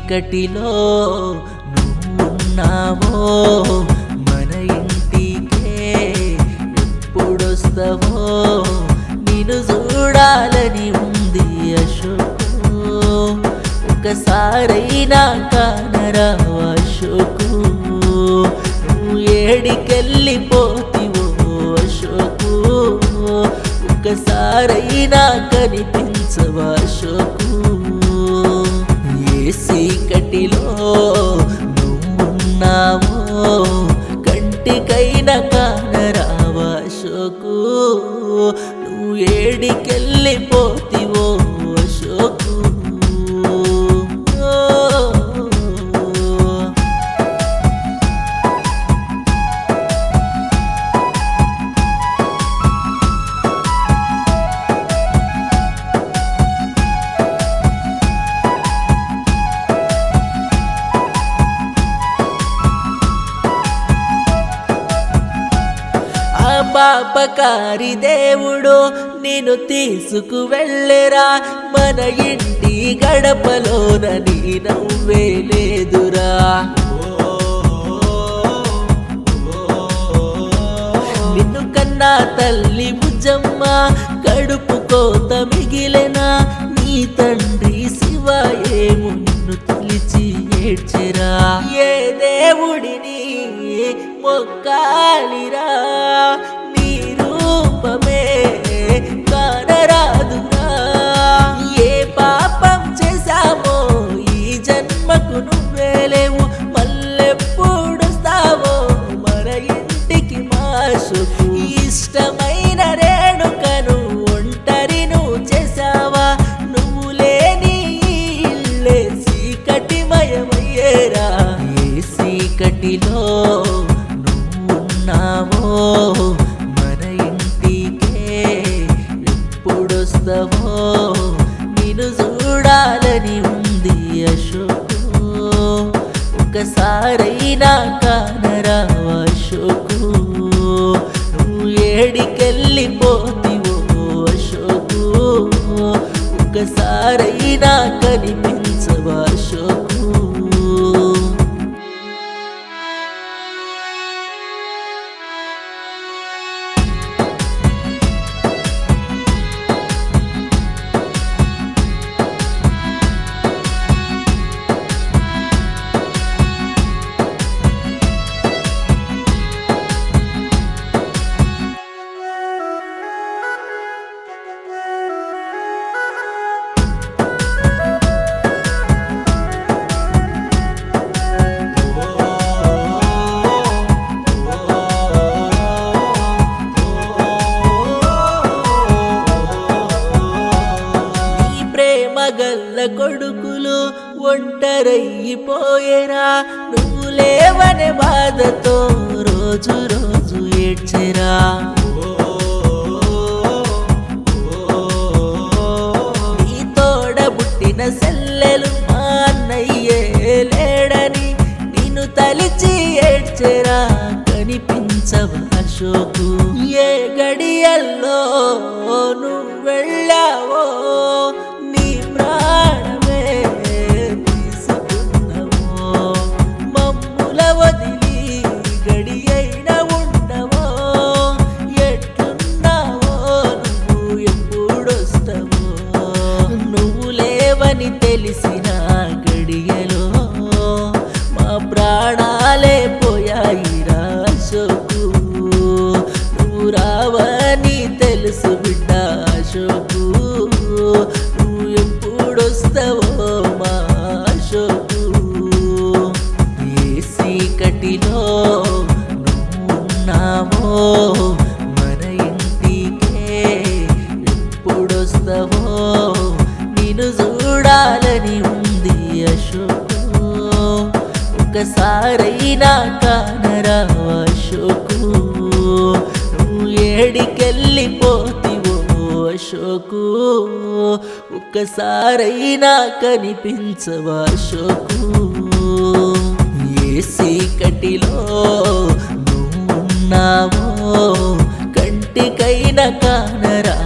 చీకటిలో నువ్వున్నావో మన ఇంటికే ఎప్పుడొస్తావో నిన్ను చూడాలని ఉంది అశోకు ఒకసారైనా కానరావా అశోకు నువ్వు ఏడికెళ్ళిపోతివో అశోకు ఒకసారైనా కనిపించవా అశోకు ఏ చీకటిలో నువ్వున్నావో కంటికైనా కానరావా అశోకు నువ్వు ఏడికెళ్ళిపోతివో అశోకు పాపకారి దేవుడు నిన్ను తీసుకు వెళ్ళరా మన ఇంటి గడపలోన నీ నవ్వే లేదురా నిన్ను కన్నా తల్లి బుజ్జమ్మ కడుపు కోత మిగిలెనా నీ తండ్రి శివయేమో నిన్ను తలిచి ఏడ్చెరా ఏ దేవుడిని మొక్కాలిరా నీ రూపమే కానరాదురా ఏ పాపం చేశామో ఈ జన్మకు నువ్వే లేవు మళ్ళెప్పుడొస్తావో మన ఇంటికి మాషుకు ఇష్టమైన రేణుకను ఒంటరి నువ్వు చేశావా నువ్వు లేని ఇల్లే చీకటిమయమయ్యేరా ఏ చీకటిలో నువ్వున్నావో మన ఇంటికే ఎప్పుడొస్తావో నిన్ను చూడాలని ఉంది అశోకు ఒకసారైనా కానరావా అశోకు నువ్వు ఏడికెళ్ళిపోతివో అశోకు ఒకసారైనా కనిపించవా అశోకు గల్ల కొడుకులు ఒంటరయ్యిపోయేరా నువ్వు లేవనే బాధతో రోజు రోజు ఏడ్చెరా నీ తోడబుట్టిన సెల్లెలు మా అన్నయ్యే లేడని నిన్ను తలిచి ఏడ్చెరా కనిపించవా అశోకు ఏ గడియల్లో నువ్వు వెళ్ళావో ప్రాణమే తీసుకున్నవో మమ్ముల వదిలి గడియైన ఉండవో ఎట్లున్నావో నువ్వు ఎప్పుడొస్తావో నువ్వు లేవని తెలిసిన గడియలో మా ప్రాణాలే పోయాయిరా అశోకు నువ్వు రావని తెలుసు బిడ్డ అశోకు ఎప్పుడొస్తావో మా అశోకు ఏ చీకటిలో నువ్వున్నావో మన ఇంటికే ఎప్పుడొస్తావో నిన్ను చూడాలని ఉంది అశోకు ఒకసారైనా కానరావా అశోకు నువ్వు ఏడికెళ్ళిపోతివో అశోకు ఒక్కసారైనా కనిపించవా అశోకు ఏ చీకటిలో నువ్వున్నావో కంటికైనా కానరా